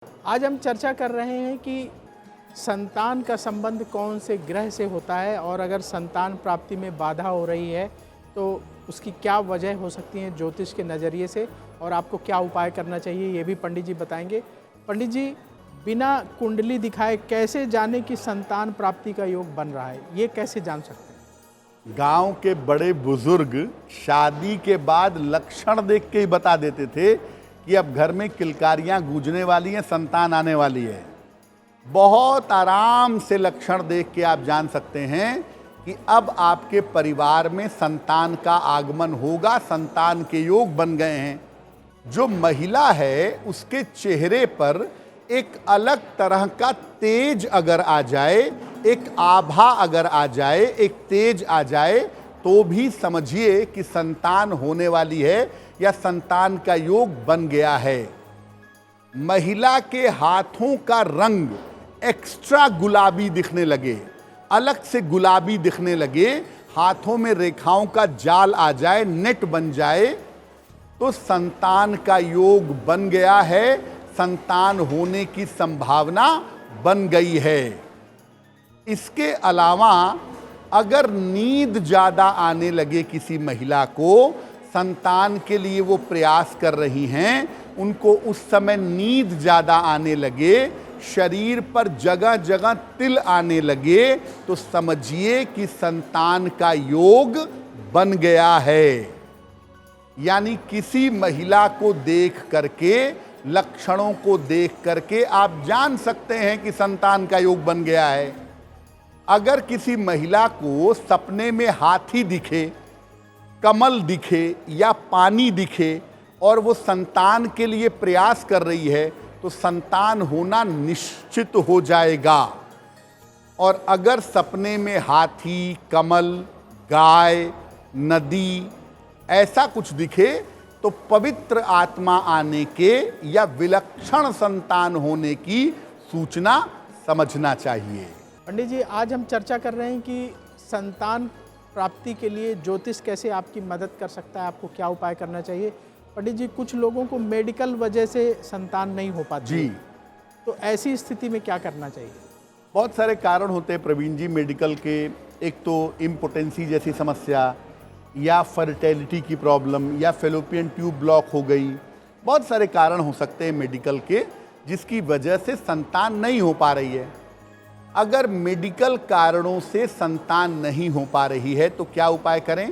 आज हम चर्चा कर रहे हैं कि संतान का संबंध कौन से ग्रह से होता है और अगर संतान प्राप्ति में बाधा हो रही है तो उसकी क्या वजह हो सकती है ज्योतिष के नज़रिए से और आपको क्या उपाय करना चाहिए, ये भी पंडित जी बताएंगे। पंडित जी, बिना कुंडली दिखाए कैसे जाने कि संतान प्राप्ति का योग बन रहा है, ये कैसे जान सकते हैं? गांव के बड़े बुजुर्ग शादी के बाद लक्षण देख के ही बता देते थे कि अब घर में किलकारियां गूंजने वाली हैं, संतान आने वाली है। बहुत आराम से लक्षण देख के आप जान सकते हैं कि अब आपके परिवार में संतान का आगमन होगा, संतान के योग बन गए हैं। जो महिला है उसके चेहरे पर एक अलग तरह का तेज अगर आ जाए, एक आभा अगर आ जाए, एक तेज आ जाए, तो भी समझिए कि संतान होने वाली है या संतान का योग बन गया है। महिला के हाथों का रंग एक्स्ट्रा गुलाबी दिखने लगे, अलग से गुलाबी दिखने लगे, हाथों में रेखाओं का जाल आ जाए, नेट बन जाए, तो संतान का योग बन गया है, संतान होने की संभावना बन गई है। इसके अलावा अगर नींद ज़्यादा आने लगे किसी महिला को, संतान के लिए वो प्रयास कर रही हैं, उनको उस समय नींद ज़्यादा आने लगे, शरीर पर जगह जगह तिल आने लगे, तो समझिए कि संतान का योग बन गया है। यानी किसी महिला को देख करके, लक्षणों को देख करके आप जान सकते हैं कि संतान का योग बन गया है। अगर किसी महिला को सपने में हाथी दिखे, कमल दिखे या पानी दिखे और वो संतान के लिए प्रयास कर रही है, तो संतान होना निश्चित हो जाएगा। और अगर सपने में हाथी, कमल, गाय, नदी ऐसा कुछ दिखे, तो पवित्र आत्मा आने के या विलक्षण संतान होने की सूचना समझना चाहिए। पंडित जी, आज हम चर्चा कर रहे हैं कि संतान प्राप्ति के लिए ज्योतिष कैसे आपकी मदद कर सकता है, आपको क्या उपाय करना चाहिए। पंडित जी, कुछ लोगों को मेडिकल वजह से संतान नहीं हो पाती जी, तो ऐसी स्थिति में क्या करना चाहिए? बहुत सारे कारण होते हैं प्रवीण जी मेडिकल के। एक तो इम्पोटेंसी जैसी समस्या, या फर्टिलिटी की प्रॉब्लम, या फेलोपियन ट्यूब ब्लॉक हो गई। बहुत सारे कारण हो सकते हैं मेडिकल के जिसकी वजह से संतान नहीं हो पा रही है। अगर मेडिकल कारणों से संतान नहीं हो पा रही है तो क्या उपाय करें?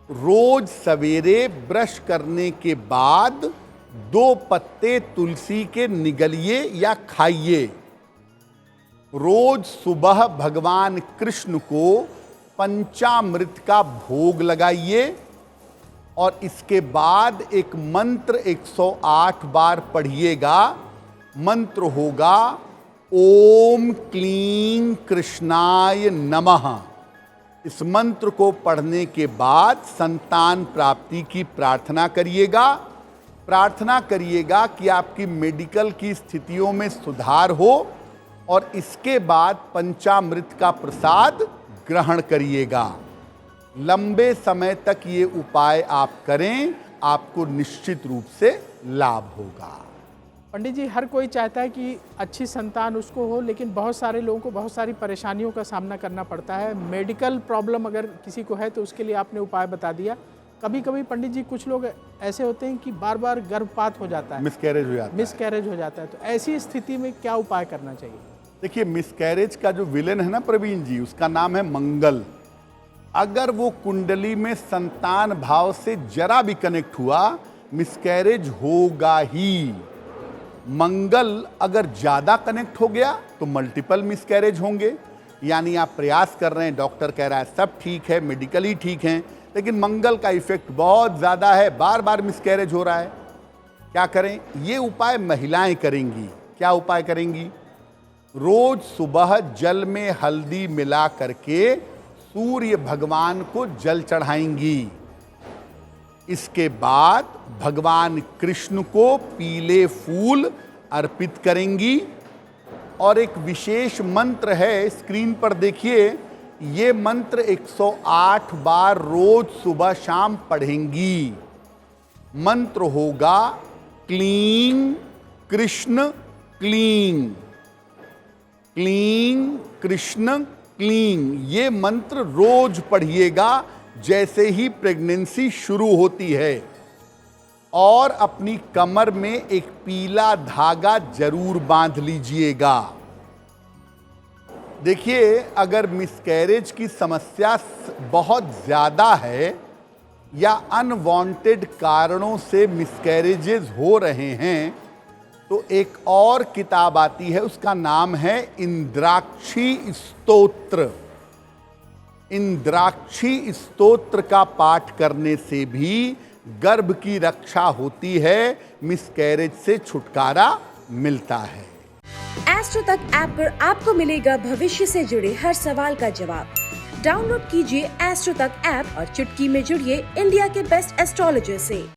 रोज सवेरे ब्रश करने के बाद 2 पत्ते तुलसी के निगलिए या खाइए। रोज सुबह भगवान कृष्ण को पंचामृत का भोग लगाइए और इसके बाद एक मंत्र 108 बार पढ़िएगा। मंत्र होगा ओम क्लीं कृष्णाय नमः। इस मंत्र को पढ़ने के बाद संतान प्राप्ति की प्रार्थना करिएगा। प्रार्थना करिएगा कि आपकी मेडिकल की स्थितियों में सुधार हो और इसके बाद पंचामृत का प्रसाद ग्रहण करिएगा। लंबे समय तक ये उपाय आप करें, आपको निश्चित रूप से लाभ होगा। पंडित जी, हर कोई चाहता है कि अच्छी संतान उसको हो, लेकिन बहुत सारे लोगों को बहुत सारी परेशानियों का सामना करना पड़ता है। मेडिकल प्रॉब्लम अगर किसी को है तो उसके लिए आपने उपाय बता दिया। कभी कभी पंडित जी कुछ लोग ऐसे होते हैं कि बार बार गर्भपात हो जाता है, मिसकैरेज हो जाता है। तो ऐसी स्थिति में क्या उपाय करना चाहिए? देखिए, मिसकैरेज का जो विलेन है ना प्रवीण जी, उसका नाम है मंगल। अगर वो कुंडली में संतान भाव से जरा भी कनेक्ट हुआ, मिसकैरेज होगा ही। मंगल अगर ज़्यादा कनेक्ट हो गया तो मल्टीपल मिसकैरेज होंगे। यानी आप प्रयास कर रहे हैं, डॉक्टर कह रहा है सब ठीक है, मेडिकली ठीक हैं, लेकिन मंगल का इफेक्ट बहुत ज़्यादा है, बार बार मिसकैरेज हो रहा है। क्या करें? ये उपाय महिलाएं करेंगी। क्या उपाय करेंगी? रोज सुबह जल में हल्दी मिला करके सूर्य भगवान को जल चढ़ाएंगी। इसके बाद भगवान कृष्ण को पीले फूल अर्पित करेंगी और एक विशेष मंत्र है, स्क्रीन पर देखिए, ये मंत्र 108 बार रोज सुबह शाम पढ़ेंगी। मंत्र होगा क्लीं कृष्ण क्लीं, क्लीं कृष्ण क्लीं, ये मंत्र रोज पढ़िएगा जैसे ही प्रेगनेंसी शुरू होती है। और अपनी कमर में एक पीला धागा जरूर बांध लीजिएगा। देखिए, अगर मिसकैरेज की समस्या बहुत ज़्यादा है या अनवांटेड कारणों से मिसकैरेजेस हो रहे हैं, तो एक और किताब आती है, उसका नाम है इंद्राक्षी स्तोत्र। इंद्राक्षी स्तोत्र का पाठ करने से भी गर्भ की रक्षा होती है, मिसकैरेज से छुटकारा मिलता है। एस्ट्रो तक ऐप पर आपको मिलेगा भविष्य से जुड़े हर सवाल का जवाब। डाउनलोड कीजिए एस्ट्रो तक ऐप और चुटकी में जुड़िए इंडिया के बेस्ट एस्ट्रोलॉजर से।